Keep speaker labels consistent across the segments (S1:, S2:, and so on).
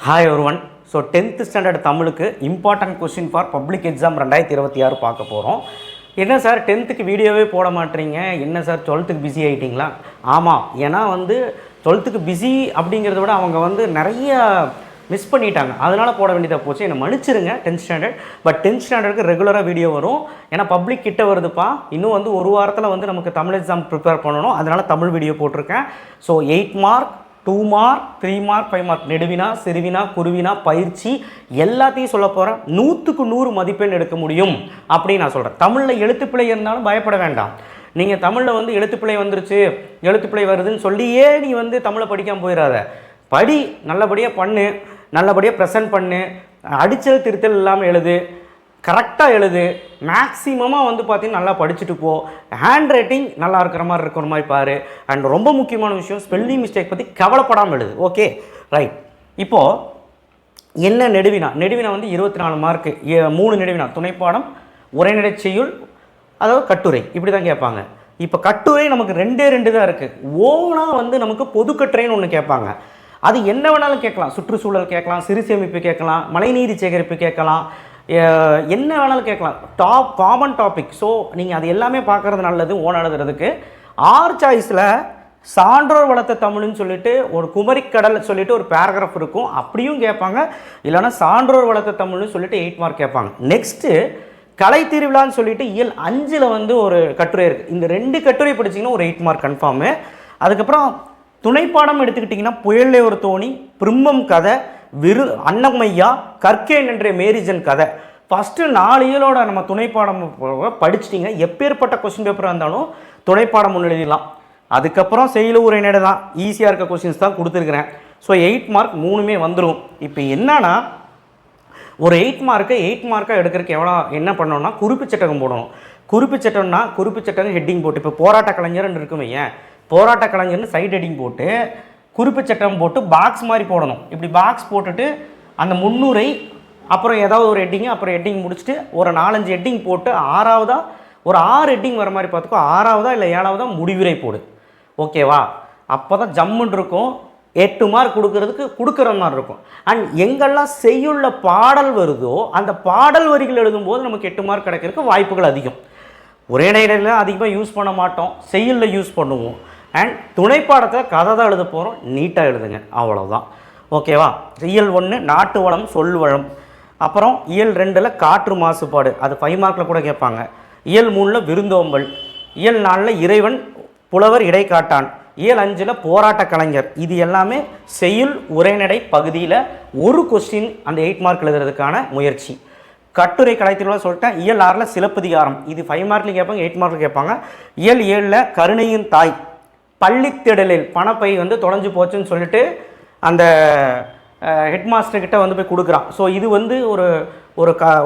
S1: Hi ஒருவன். So 10th standard தமிழுக்கு important question for public exam 2026 பார்க்க போகிறோம். என்ன சார் 10th வீடியோவே போட மாட்டீங்க, என்ன சார் 12th பிஸி ஆகிட்டிங்களா? ஆமாம், ஏன்னா 12th பிஸி அப்படிங்கிறத விட அவங்க நிறைய மிஸ் பண்ணிட்டாங்க, அதனால் போட வேண்டியதாக போச்சு. என்னை மன்னிச்சிருங்க 10th ஸ்டாண்டர்ட். பட் 10th ஸ்டாண்டர்டுக்கு ரெகுலராக வீடியோ வரும், ஏன்னா பப்ளிக் கிட்ட வருதுப்பா. இன்னும் ஒரு வாரத்தில் நமக்கு தமிழ் எக்ஸாம் ப்ரிப்பேர் பண்ணணும், அதனால் தமிழ் வீடியோ போட்டிருக்கேன். So 8 mark, 2 mark, 3 mark, 5 mark, நெடுவினா, சிறுவினா, குருவினா, பயிற்சி எல்லாத்தையும் சொல்ல போகிறேன். 100க்கு 100 மதிப்பெண் எடுக்க முடியும் அப்படின்னு நான் சொல்கிறேன். தமிழில் எழுத்துப்பிழை இருந்தாலும் பயப்பட வேண்டாம். நீங்கள் தமிழில் எழுத்துப்பிழை வந்துருச்சு, எழுத்துப்பிழை வருதுன்னு சொல்லியே நீ தமிழை படிக்காமல் போயிடாத. படி, நல்லபடியாக பண்ணு, நல்லபடியாக ப்ரெசென்ட் பண்ணு, அடித்தல் திருத்தல் இல்லாமல் எழுது, கரெக்டாக எழுது. மேக்ஸிமமாக பார்த்தீங்கன்னா நல்லா படிச்சுட்டு போ. ஹேண்ட் ரைட்டிங் நல்லா இருக்கிற மாதிரி பாரு. அண்ட் ரொம்ப முக்கியமான விஷயம், ஸ்பெல்லிங் மிஸ்டேக் பற்றி கவலைப்படாமல் எழுது. Okay, right. இப்போது என்ன நெடுவினா 24 மார்க்கு, 3 நெடுவினா, துணைப்பாடம், உரைநடை செய்யுள், அதாவது கட்டுரை, இப்படி தான் கேட்பாங்க. இப்போ கட்டுரை நமக்கு 2 தான் இருக்குது. ஓவனாக நமக்கு பொதுக்கட்டுரைன்னு ஒன்று கேட்பாங்க. அது என்ன வேணாலும் கேட்கலாம். சுற்றுச்சூழல் கேட்கலாம், சிறு சேமிப்பு கேட்கலாம், மழைநீர் சேகரிப்பு கேட்கலாம், என்ன வேணாலும் கேட்கலாம். Common topic. ஸோ நீங்கள் அது எல்லாமே பார்க்குறது நல்லது ஓன் எழுதுறதுக்கு. ஆர் சாய்ஸில் சான்றோர் வளர்த்த தமிழ்னு சொல்லிட்டு ஒரு குமரிக்கடல் சொல்லிட்டு ஒரு பேராகிராஃப் இருக்கும், அப்படியும் கேட்பாங்க. இல்லைனா சான்றோர் வளர்த்த தமிழ்னு சொல்லிட்டு 8 மார்க் கேட்பாங்க. நெக்ஸ்ட்டு கலை திருவிழான்னு சொல்லிட்டு இயல் 5 ஒரு கட்டுரை இருக்குது. இந்த 2 கட்டுரை படிச்சிங்கன்னா ஒரு 8 மார்க் கன்ஃபார்மு. அதுக்கப்புறம் துணைப்பாடம் எடுத்துக்கிட்டிங்கன்னா புயலே ஒரு தோணி, பிரிம்மம் கதை, அன்னமையா, கற்கேன் என்ற மேரிஜன் கதை. ஃபஸ்ட்டு 4 இயலோட நம்ம துணைப்பாடம் படிச்சிட்டிங்க, எப்பேற்பட்ட கொஸ்டின் பேப்பராக இருந்தாலும் துணைப்பாடம் ஒன்று எழுதிடலாம். அதுக்கப்புறம் செய்யுள் உரைநடை தான், ஈஸியாக இருக்க கொஸ்டின்ஸ் தான் கொடுத்துருக்குறேன். ஸோ 8 மார்க் 3மே வந்துடும். இப்போ என்னன்னா, ஒரு 8 மார்க்காக எடுக்கிறதுக்கு என்ன பண்ணணும்னா, குறிப்பு சட்டகம் போடணும். குறிப்பு சட்டம்னா ஹெட்டிங் போட்டு, இப்போ போராட்ட கலைஞர்னு இருக்குமே, ஏன் போராட்ட கலைஞர்னு சைட் ஹெட்டிங் போட்டு குறிப்பு சட்டம் போட்டு பாக்ஸ் மாதிரி போடணும். இப்படி பாக்ஸ் போட்டுட்டு அந்த முன்னுரை, அப்புறம் ஏதாவது ஒரு ஹெட்டிங்கு, அப்புறம் ஹெட்டிங் முடிச்சுட்டு ஒரு 4-5 ஹெட்டிங் போட்டு 6ஆவதாக ஒரு 6 ஹெட்டிங் வர மாதிரி பார்த்துக்கோ. 6ஆவதா இல்லை 7ஆவதா முடிவுரை போடு. ஓகேவா? அப்போ தான் ஜம்முன்னு இருக்கும். 8 மார்க் கொடுக்குற மாதிரி இருக்கும். அண்ட் எங்கெல்லாம் செய்யுள்ள பாடல் வருதோ அந்த பாடல் வரிகள் எழுதும்போது நமக்கு 8 மார்க் கிடைக்கிறதுக்கு வாய்ப்புகள் அதிகம். ஒரே நேரில் அதிகமாக யூஸ் பண்ண மாட்டோம், செய்யுளில் யூஸ் பண்ணுவோம். அண்ட் துணைப்பாடத்தில் கதை தான் எழுத போகிறோம், நீட்டாக எழுதுங்க, அவ்வளோதான். ஓகேவா? இயல் 1 நாட்டு வளம் சொல் வளம், அப்புறம் இயல் 2 காற்று மாசுபாடு, அது 5 மார்க்கில் கூட கேட்பாங்க. இயல் 3 விருந்தோம்பல், இயல் 4 இறைவன் புலவர் இடைக்காட்டான், இயல் 5 போராட்ட கலைஞர். இது எல்லாமே செய்யுள் உரைநடை பகுதியில் ஒரு கொஸ்டின் அந்த 8 மார்க் எழுதுறதுக்கான முயற்சி. கட்டுரை கலைத்திருவிழா சொல்லிட்டேன். இயல் 6 சிலப்பதிகாரம், இது 5 மார்க்கில் கேட்பாங்க, 8 மார்க்கில் கேட்பாங்க. இயல் 7 கருணையின் தாய், பள்ளித்திடலில் பணப்பை தொலைஞ்சு போச்சுன்னு சொல்லிட்டு அந்த ஹெட்மாஸ்டர்கிட்ட போய் கொடுக்குறான். ஸோ இது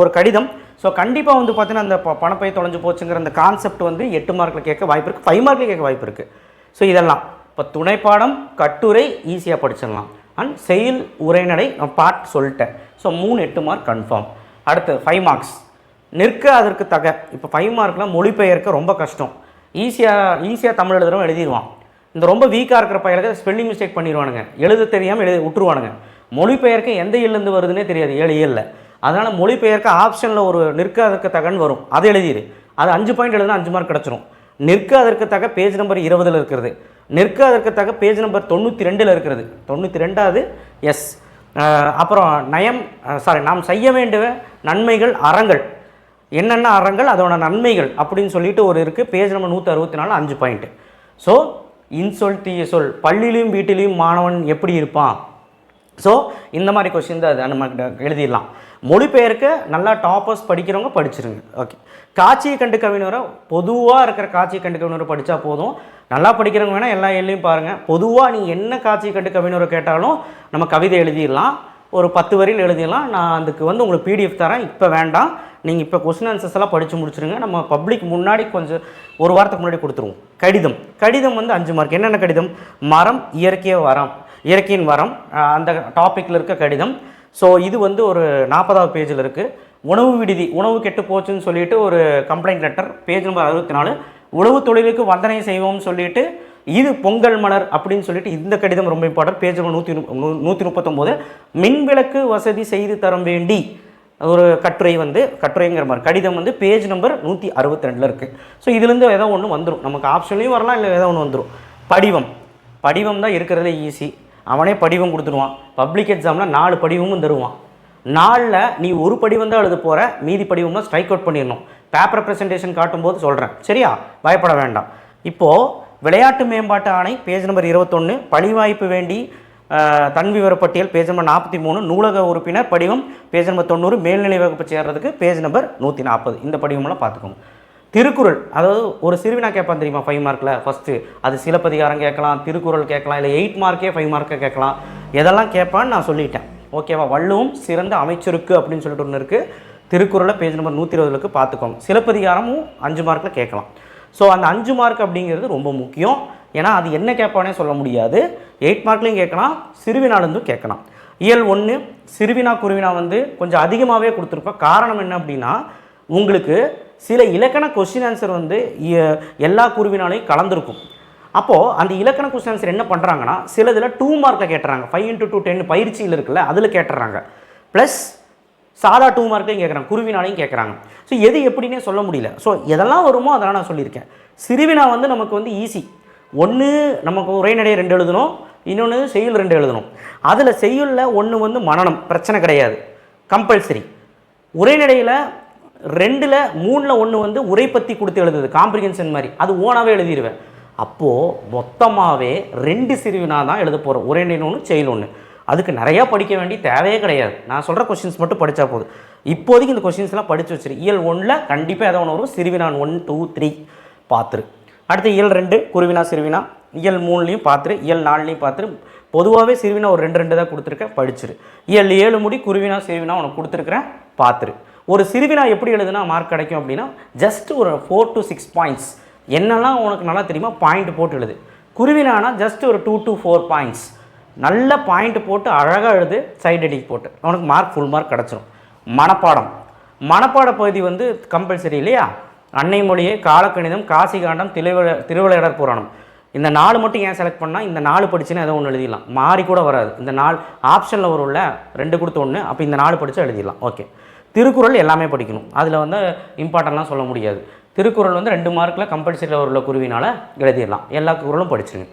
S1: ஒரு கடிதம். ஸோ கண்டிப்பாக பார்த்தீங்கன்னா அந்த பணப்பை தொலைஞ்சு போச்சுங்கிற அந்த கான்செப்ட் 8 மார்க்கில் கேட்க வாய்ப்பு இருக்குது, 5 மார்க்கில் கேட்க வாய்ப்பு இருக்குது. ஸோ இதெல்லாம் இப்போ துணைப்பாடம் கட்டுரை ஈஸியாக படிச்சிடலாம். அண்ட் செயல் உரைநடை நான் பாட் சொல்லிட்டேன். So 3 8 mark confirm. அடுத்து 5 மார்க்ஸ் நிற்க அதற்கு தக. இப்போ 5 மார்க்கில் மொழிபெயர்க்க ரொம்ப கஷ்டம். ஈஸியாக தமிழ் எழுதுறவன் எழுதிடுவான். இந்த ரொம்ப வீக்காக இருக்கிற பையனுக்கு ஸ்பெல்லிங் மிஸ்டேக் பண்ணிடுவானுங்க, எழுத தெரியாமல் விட்டுருவானுங்க. மொழிபெயர்க்க எந்த இயல்லேருந்து வருதுன்னே தெரியாது 7 இயலில். அதனால் மொழிபெயர்க்க ஆப்ஷனில் ஒரு நிற்க அதற்கு தகன்னு வரும், அதை எழுதிடு. அது 5 பாயிண்ட் எழுதுனா 5 மார்க் கிடச்சிரும். நிற்க அதற்கு தக பேஜ் நம்பர் 20 இருக்கிறது, நிற்க அதற்கு தக பேஜ் நம்பர் 92 இருக்கிறது, 92வது எஸ். அப்புறம் நாம் செய்ய வேண்டிய நன்மைகள் அறங்கள், என்னென்ன அறங்கள் அதோட நன்மைகள் அப்படின்னு சொல்லிட்டு ஒரு இருக்குது, பேஜ் நம்பர் 164 5 பாயிண்ட்டு. ஸோ இன்சொல் தீய சொல், பள்ளியிலையும் வீட்டிலையும் மாணவன் எப்படி இருப்பான். ஸோ இந்த மாதிரி கொஸ்டின் தான் அது நம்ம எழுதிடலாம். மொழிபெயர்க்க நல்லா டாப்பர்ஸ் படிக்கிறவங்க படிச்சிருங்க. ஓகே, காட்சியை கண்டு கவிஞரை, பொதுவாக இருக்கிற காட்சியை கண்டு கவிஞரை படித்தா போதும். நல்லா படிக்கிறவங்க வேணால் எல்லா எல்லையும் பாருங்கள். பொதுவாக நீங்கள் என்ன காட்சியை கண்டு கவிஞரை கேட்டாலும் நம்ம கவிதை எழுதிடலாம், ஒரு 10 வரியில் எழுதிடலாம். நான் அதுக்கு உங்களுக்கு PDF தரேன், இப்போ வேண்டாம், நீங்கள் இப்போ கொஸ்டின் ஆன்சர்ஸ் எல்லாம் படித்து முடிச்சுருங்க. நம்ம பப்ளிக் முன்னாடி கொஞ்சம் ஒரு வாரத்துக்கு முன்னாடி கொடுத்துருவோம். கடிதம் 5 மார்க். என்னென்ன கடிதம்? மரம், இயற்கையின் வரம், அந்த டாப்பிக்கில் இருக்க கடிதம். ஸோ இது ஒரு 40வது பேஜில் இருக்குது. உணவு விடுதி, உணவு கெட்டு போச்சுன்னு சொல்லிட்டு ஒரு கம்ப்ளைண்ட் லெட்டர், பேஜ் நம்பர் 64. உழவு தொழிலுக்கு வந்தனை செய்வோம்னு சொல்லிட்டு இது பொங்கல் மலர் அப்படின்னு சொல்லிட்டு இந்த கடிதம் ரொம்ப இம்பார்ட்டன்ட். Page number 139. மின்விளக்கு வசதி செய்து தரம் வேண்டி ஒரு கட்டுரை வந்து கட்டுரைங்கிற மாதிரி கடிதம் வந்து பேஜ் நம்பர் 162 இருக்குது. ஸோ இதுலேருந்து ஏதோ ஒன்று வந்துடும், நமக்கு ஆப்ஷன்லேயும் வரலாம், இல்லை ஏதோ ஒன்று வந்துடும். படிவம் தான் இருக்கிறதுல ஈஸி. அவனே படிவம் கொடுத்துருவான். பப்ளிக் எக்ஸாமில் 4 படிவமும் தருவான். 4ல் நீ ஒரு படிவம் தான் எழுத போகிற, மீதி படிவம்னா ஸ்ட்ரைக் அவுட் பண்ணிடணும். பேப்பர் ப்ரெசன்டேஷன் காட்டும்போது சொல்கிறேன், சரியா? பயப்பட வேண்டாம். இப்போது விளையாட்டு மேம்பாட்டு ஆணை பேஜ் நம்பர் 21, பணிவாய்ப்பு வேண்டி தன் விவரப்பட்டியல் பேஜ் நம்பர் 43, நூலக உறுப்பினர் படிவம் பேஜ் நம்பர் 90, மேல்நிலை வகுப்பு சேர்றதுக்கு பேஜ் நம்பர் 140. இந்த படிவமெல்லாம் பார்த்துக்கோங்க. திருக்குறள், அதாவது ஒரு சிறுவினா கேட்பான் தெரியுமா 5 மார்க்கில். ஃபஸ்ட்டு அது சிலப்பதிகாரம் கேட்கலாம், திருக்குறள் கேட்கலாம், இல்லை 8 மார்க்கே 5 மார்க்கே கேட்கலாம். எதெல்லாம் கேட்பான்னு நான் சொல்லிட்டேன், ஓகேவா? வள்ளுவம் சிறந்த அமைச்சருக்கு அப்படின்னு சொல்லிட்டு ஒன்று இருக்குது. திருக்குறளை பேஜ் நம்பர் 120க்கு பார்த்துக்கோங்க. சிலப்பதிகாரமும் 5 மார்க்கில் கேட்கலாம். ஸோ அந்த 5 மார்க் அப்படிங்கிறது ரொம்ப முக்கியம். ஏன்னா அது என்ன கேட்பானே சொல்ல முடியாது. 8 மார்க்லையும் கேட்கலாம், சிறுவினாலேருந்தும் கேட்கலாம். இயல் 1 சிறுவினா குருவினா வந்து கொஞ்சம் அதிகமாகவே கொடுத்துருப்பேன். காரணம் என்ன அப்படின்னா, உங்களுக்கு சில இலக்கண கொஸ்டின் ஆன்சர் வந்து எல்லா குருவினாலையும் கலந்துருக்கும். அப்போது அந்த இலக்கண கொஸ்டின் ஆன்சர் என்ன பண்ணுறாங்கன்னா, சிலதில் 2 மார்க்கில் கேட்டுறாங்க. 5 × 2 10 பயிற்சியில் இருக்குல்ல, அதில் கேட்டுறாங்க. ப்ளஸ் சாதா 2 மார்க்கையும் கேட்குறாங்க, குருவினாலையும் கேட்குறாங்க. ஸோ எது எப்படின்னே சொல்ல முடியல. ஸோ எதெல்லாம் வருமோ அதெல்லாம் நான் சொல்லியிருக்கேன். சிறுவினா வந்து நமக்கு வந்து ஈஸி. ஒன்று நமக்கு உரைநடையை 2 எழுதணும், இன்னொன்று செய்யுள் 2 எழுதணும். அதில் செய்யுளில் ஒன்று வந்து மனனம், பிரச்சனை கிடையாது, கம்பல்சரி. உரைநடையில் 2ல் 3ல் ஒன்று வந்து உரை பற்றி கொடுத்து எழுதுது, காம்ப்ரிஹென்ஷன் மாதிரி, அது ஓனாகவே எழுதிடுவேன். அப்போது மொத்தமாகவே 2 சிறுவினா தான் எழுத போகிறோம், உரைநடை ஒன்று செயல் ஒன்று. அதுக்கு நிறையா படிக்க வேண்டிய தேவையே கிடையாது. நான் சொல்கிற கொஸ்டின்ஸ் மட்டும் படித்தா போதும். இப்போதைக்கு இந்த கொஸ்டின்ஸ்லாம் படித்து வச்சிரு. இயல் 1ல் கண்டிப்பாக ஏதோ ஒன்று வரும். சிறுவினான் 1 2 3 பார்த்துரு. அடுத்து இயல் 2 குருவினா சிறுவினா. இயல் 3லையும் பார்த்துரு, இயல் 4லையும் பார்த்துரு. பொதுவாகவே சிறுவினா ஒரு 2 தான் கொடுத்துருக்கேன், படிச்சிரு. இயல் 7 முடி குருவினா சிறுவினா உனக்கு கொடுத்துருக்குறேன், பார்த்துரு. ஒரு சிறுவினா எப்படி எழுதுனா மார்க் கிடைக்கும் அப்படின்னா, ஜஸ்ட் ஒரு 4 to 6 பாயிண்ட்ஸ் என்னெல்லாம் உனக்கு நல்லா தெரியுமா பாயிண்ட் போட்டு எழுது. குருவினானா ஜஸ்ட் ஒரு 2 to 4 பாயிண்ட்ஸ் நல்ல பாயிண்ட் போட்டு அழகாக எழுது, சைட் எடிட் போட்டு உனக்கு மார்க் ஃபுல் மார்க் கிடச்சிரும். மனப்பாட பகுதி வந்து கம்பல்சரி இல்லையா? அன்னை மொழியே, காலக்கணிதம், காசி காண்டம், திருவிளையாடற் புராணம், இந்த 4 மட்டும் ஏன் செலக்ட் பண்ணால், இந்த 4 படிச்சுன்னா ஏதோ ஒன்று எழுதிடலாம், மாறி கூட வராது. இந்த 4 ஆப்ஷனில் வரும்ல, 2 கொடுத்த ஒன்று, அப்போ இந்த 4 படித்தா எழுதிடலாம். ஓகே. திருக்குறள் எல்லாமே படிக்கணும், அதில் வந்து இம்பார்ட்டன்ட்லாம் சொல்ல முடியாது. திருக்குறள் வந்து 2 மார்க்கில் கம்பல்சரியில் உள்ள குருவினால் எழுதிடலாம், எல்லா குறளும் படிச்சுங்க.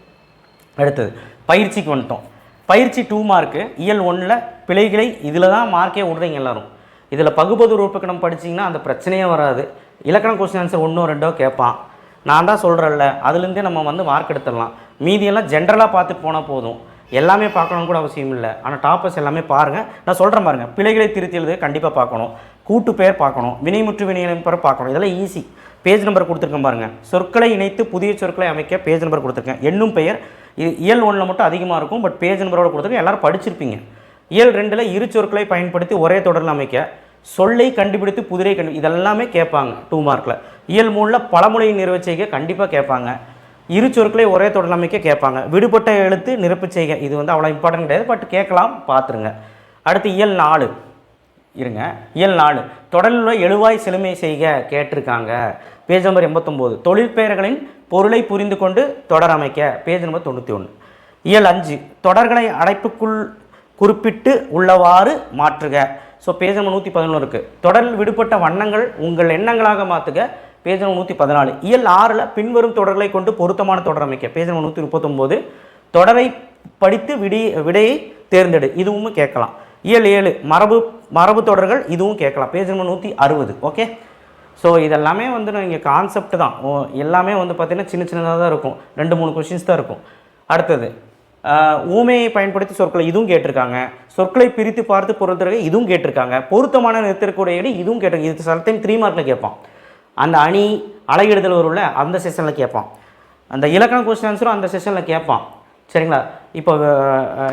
S1: அடுத்தது பயிற்சிக்கு வந்துட்டோம். பயிற்சி 2 மார்க்கு. இயல் 1ல் பிழைகளை இதில் தான் மார்க்கே விடுறீங்க எல்லோரும். இதில் பகுபது உறுப்புக்கணம் படிச்சிங்கன்னா அந்த பிரச்சனையே வராது. இலக்கண கொஸ்டின் ஆன்சர் 1 2 கேட்பான். நான் தான் சொல்கிறேன்ல, அதுலேருந்தே நம்ம வந்து மார்க் எடுத்துடலாம். மீதியெல்லாம் ஜென்ரலாக பார்த்துட்டு போனால் போதும், எல்லாமே பார்க்கணும்னு கூட அவசியம் இல்லை. ஆனால் டாப்பர்ஸ் எல்லாமே பாருங்கள், நான் சொல்கிறேன் பாருங்கள். பிழைகளை திருத்தி எழுது கண்டிப்பாக பார்க்கணும், கூட்டு பெயர் பார்க்கணும், வினைமுற்று வினையிலிருந்து பார்க்கணும், இதெல்லாம் ஈஸி. பேஜ் நம்பர் கொடுத்துருக்கேன் பாருங்கள். சொற்களை இணைத்து புதிய சொற்களை அமைக்க பேஜ் நம்பர் கொடுத்துருக்கேன். எண்ணும் பெயர் இயல் 1ல் மட்டும் அதிகமாக இருக்கும், பட் பேஜ் நம்பரோட கொடுத்துருக்கேன், எல்லோரும் படிச்சிருப்பீங்க. இயல் 2ல் இரு சொற்களை பயன்படுத்தி ஒரே தொடரில் அமைக்க, சொல்லை கண்டுபிடித்து புதிரை இதெல்லாமே கேட்பாங்க 2 மார்க்கில். இயல் 3ல் பழமொழியை நிறைவு செய்க கண்டிப்பாக கேட்பாங்க. இரு சொற்களை ஒரே தொடரில் அமைக்க கேட்பாங்க. விடுபட்ட எழுத்து நிரப்பு செய்க, இது வந்து அவ்வளோ இம்பார்ட்டன்ட் கிடையாது, பட் கேட்கலாம், பார்த்துருங்க. அடுத்து இயல் 4 இருங்க. இயல் 4 தொடரில் எழுவாய் செழுமை செய்க கேட்டிருக்காங்க, பேஜ் நம்பர் 89. தொழிற்பெயர்களின் பொருளை புரிந்து கொண்டு தொடர் அமைக்க, பேஜ் நம்பர் 91. இயல் 5 தொடர்களை அடைப்புக்குள் குறிப்பிட்டு உள்ளவாறு மாற்றுக, ஸோ பேஜ் நம்பர் 111 இருக்குது. தொடரில் விடுபட்ட வண்ணங்கள் உங்கள் எண்ணங்களாக மாற்றுக, பேஜ் நம்பர் 114. இயல் 6ல் பின்வரும் தொடர்களை கொண்டு பொருத்தமான தொடர் அமைக்க, பேஜ் நம்பர் 139. தொடரை படித்து விடையை தேர்ந்தெடு, இதுவும் கேட்கலாம். இயல் 7 மரபு தொடர்கள், இதுவும் கேட்கலாம், பேஜ் நம்பர் 160. ஓகே. ஸோ இதெல்லாமே வந்து நீங்கள் கான்செப்ட் தான், எல்லாமே வந்து பார்த்திங்கன்னா சின்ன சின்னதாக தான் இருக்கும், 2-3 கொஷின்ஸ் தான் இருக்கும். அடுத்தது ஊமையை பயன்படுத்தி சொற்களை, இதுவும் கேட்டிருக்காங்க. சொற்களை பிரித்து பார்த்து பொருள் தருக, இதுவும் கேட்டிருக்காங்க. பொருத்தமான நிறுத்திற்குடைய இதுவும் கேட்டிருக்காங்க. இது சில டைம் 3 மார்க்கில் கேட்பான். அந்த அணி அலையிடுதல் வரும்ல, அந்த செஷனில் கேட்பான். அந்த இலக்கண கொஸ்டின் ஆன்சரும் அந்த செஷனில் கேட்பான், சரிங்களா? இப்போ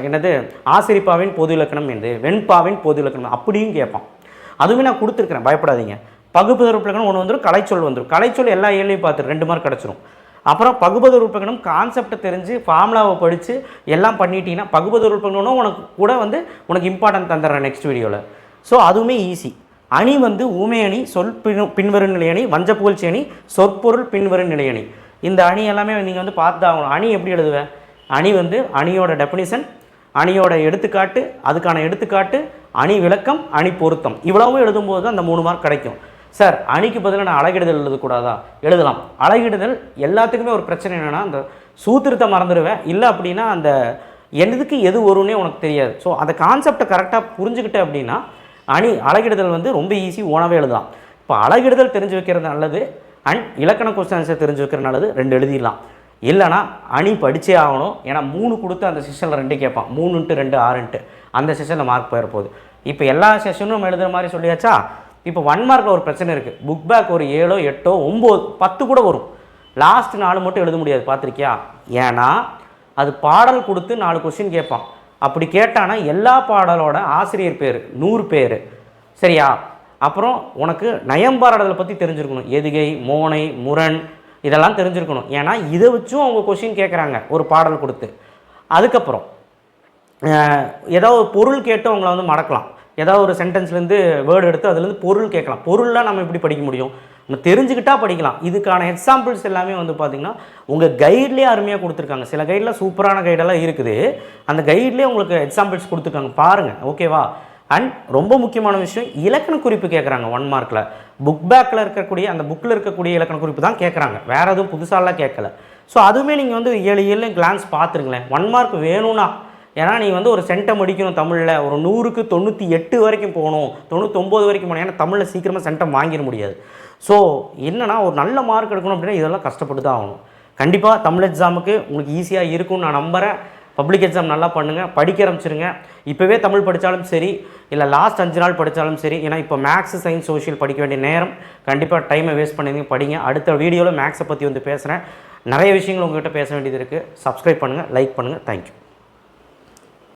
S1: என்னது ஆசிரிப்பாவின் பொது இலக்கணம் என்று, வெண்பாவின் பொது இலக்கணம் அப்படியும் கேட்பான். அதுவுமே நான் கொடுத்துருக்குறேன், பயப்படாதீங்க. பகுபத உறுப்பிலக்கணம் ஒன்று வந்துடும், கலைச்சொல் வந்துடும். கலைச்சொல் எல்லா ஏழையும் பார்த்து 2 மார்க் கிடச்சிரும். அப்புறம் பகுபத உறுப்பிலக்கணம் கான்செப்டை தெரிஞ்சு ஃபார்முலாவை படித்து எல்லாம் பண்ணிட்டீங்கன்னா பகுபத உறுப்பிலக்கணம் உனக்கு கூட வந்து உனக்கு இம்பார்ட்டன்ட் தந்துடுறேன் நெக்ஸ்ட் வீடியோவில். ஸோ அதுவுமே ஈஸி. அணி வந்து ஊமை அணி, சொல் பின்வரும் நிலையணி, வஞ்சப்புகழ்ச்சி அணி, சொற்பொருள் பின்வரும் நிலையணி. இந்த அணி எல்லாமே நீங்கள் வந்து பார்த்து தான் ஆகணும். அணி எப்படி எழுதுவேன்? அணி வந்து அணியோட டெஃபினிஷன், அணியோட எடுத்துக்காட்டு, அதுக்கான எடுத்துக்காட்டு, அணி விளக்கம், அணி பொருத்தம், இவ்வளவும் எழுதும்போது தான் அந்த 3 மார்க் கிடைக்கும். சார் அணிக்கு பதிலாக நான் அழகிடுதல் எழுதக்கூடாதா? எழுதலாம். அழகிடுதல் எல்லாத்துக்குமே ஒரு பிரச்சனை என்னென்னா, அந்த சூத்திரத்தை மறந்துடுவேன், இல்லை அப்படின்னா அந்த எதுக்கு எது வரும்னே உனக்கு தெரியாது. ஸோ அந்த கான்செப்டை கரெக்டாக புரிஞ்சுக்கிட்டேன் அப்படின்னா அழகிடுதல் வந்து ரொம்ப ஈஸி, ஓனவே எழுதலாம். இப்போ அழகிடுதல் தெரிஞ்சு வைக்கிறது நல்லது, அண்ட் இலக்கண கொஸ்டின் ஆன்சர் தெரிஞ்சு வைக்கிறது நல்லது, 2 எழுதிடலாம். இல்லைனா அணி படித்தே ஆகணும். ஏன்னா 3 கொடுத்து அந்த செஷனில் 2 கேட்பான், 3x2 6 அந்த செஷனில் மார்க் போயிட போகுது. இப்போ எல்லா செஷனும் எழுதுகிற மாதிரி சொல்லியாச்சா. இப்போ 1 மார்க்கில் ஒரு பிரச்சனை இருக்குது. புக் பேக் ஒரு 7, 8, 9, 10 கூட வரும். லாஸ்ட் 4 மட்டும் எழுத முடியாது, பார்த்துருக்கியா? ஏன்னா அது பாடல் கொடுத்து 4 கொஸ்டின் கேட்பான். அப்படி கேட்டானா எல்லா பாடலோட ஆசிரியர் பேர் 100 பேர், சரியா? அப்புறம் உனக்கு நயம்பாராடலை பற்றி தெரிஞ்சிருக்கணும், எதுகை, மோனை, முரண், இதெல்லாம் தெரிஞ்சிருக்கணும். ஏன்னா இதை வச்சும் அவங்க கொஸ்டின் கேட்குறாங்க ஒரு பாடல் கொடுத்து. அதுக்கப்புறம் ஏதோ ஒரு பொருள் கேட்டு அவங்கள வந்து மடக்கலாம். ஏதாவது ஒரு சென்டென்ஸ்லேருந்து வேர்டு எடுத்து அதுலேருந்து பொருள் கேட்கலாம். பொருள்லாம் நம்ம எப்படி படிக்க முடியும்? நம்ம தெரிஞ்சுக்கிட்டால் படிக்கலாம். இதுக்கான எக்ஸாம்பிள்ஸ் எல்லாமே வந்து பார்த்திங்கன்னா உங்கள் கைட்லேயே அருமையாக கொடுத்துருக்காங்க. சில கைடில் சூப்பரான கைடெல்லாம் இருக்குது. அந்த கைட்லேயே உங்களுக்கு எக்ஸாம்பிள்ஸ் கொடுத்துருக்காங்க, பாருங்கள், ஓகேவா? அண்ட் ரொம்ப முக்கியமான விஷயம், இலக்கண குறிப்பு கேட்குறாங்க 1 மார்க்கில். புக் பேக்கில் இருக்கக்கூடிய அந்த புக்கில் இருக்கக்கூடிய இலக்கண குறிப்பு தான் கேட்குறாங்க, வேறு எதுவும் புதுசாலாம் கேட்கல. ஸோ அதுவுமே நீங்கள் வந்து 7 கிளான்ஸ் பார்த்துருங்களேன். 1 மார்க் வேணும்னா, ஏன்னா நீங்கள் வந்து ஒரு சென்ட்டை முடிக்கணும் தமிழில், ஒரு 100க்கு 98 வரைக்கும் போகணும், 99 வரைக்கும் போகணும். ஏன்னா தமிழில் சீக்கிரமாக சென்டம் வாங்கிட முடியாது. ஸோ என்னென்னா ஒரு நல்ல மார்க் எடுக்கணும் அப்படின்னா இதெல்லாம் கஷ்டப்பட்டு தான் ஆகணும். கண்டிப்பாக தமிழ் எக்ஸாமுக்கு உங்களுக்கு ஈஸியாக இருக்கும்னு நான் நம்புகிறேன். பப்ளிக் எக்ஸாம் நல்லா பண்ணுங்கள், படிக்க ஆரம்பிச்சிருங்க. இப்போவே தமிழ் படித்தாலும் சரி, இல்லை லாஸ்ட் 5 நாள் படித்தாலும் சரி. ஏன்னா இப்போ மேக்ஸ், சயின்ஸ், சோஷியல் படிக்க வேண்டிய நேரம். கண்டிப்பாக டைமை வேஸ்ட் பண்ணிங்க, படிங்க. அடுத்த வீடியோவில் மேக்ஸை பற்றி வந்து பேசுகிறேன். நிறைய விஷயங்கள் உங்கள்கிட்ட பேச வேண்டியது இருக்குது. சப்ஸ்கிரைப் பண்ணுங்கள், லைக் பண்ணுங்கள். தேங்க்யூ.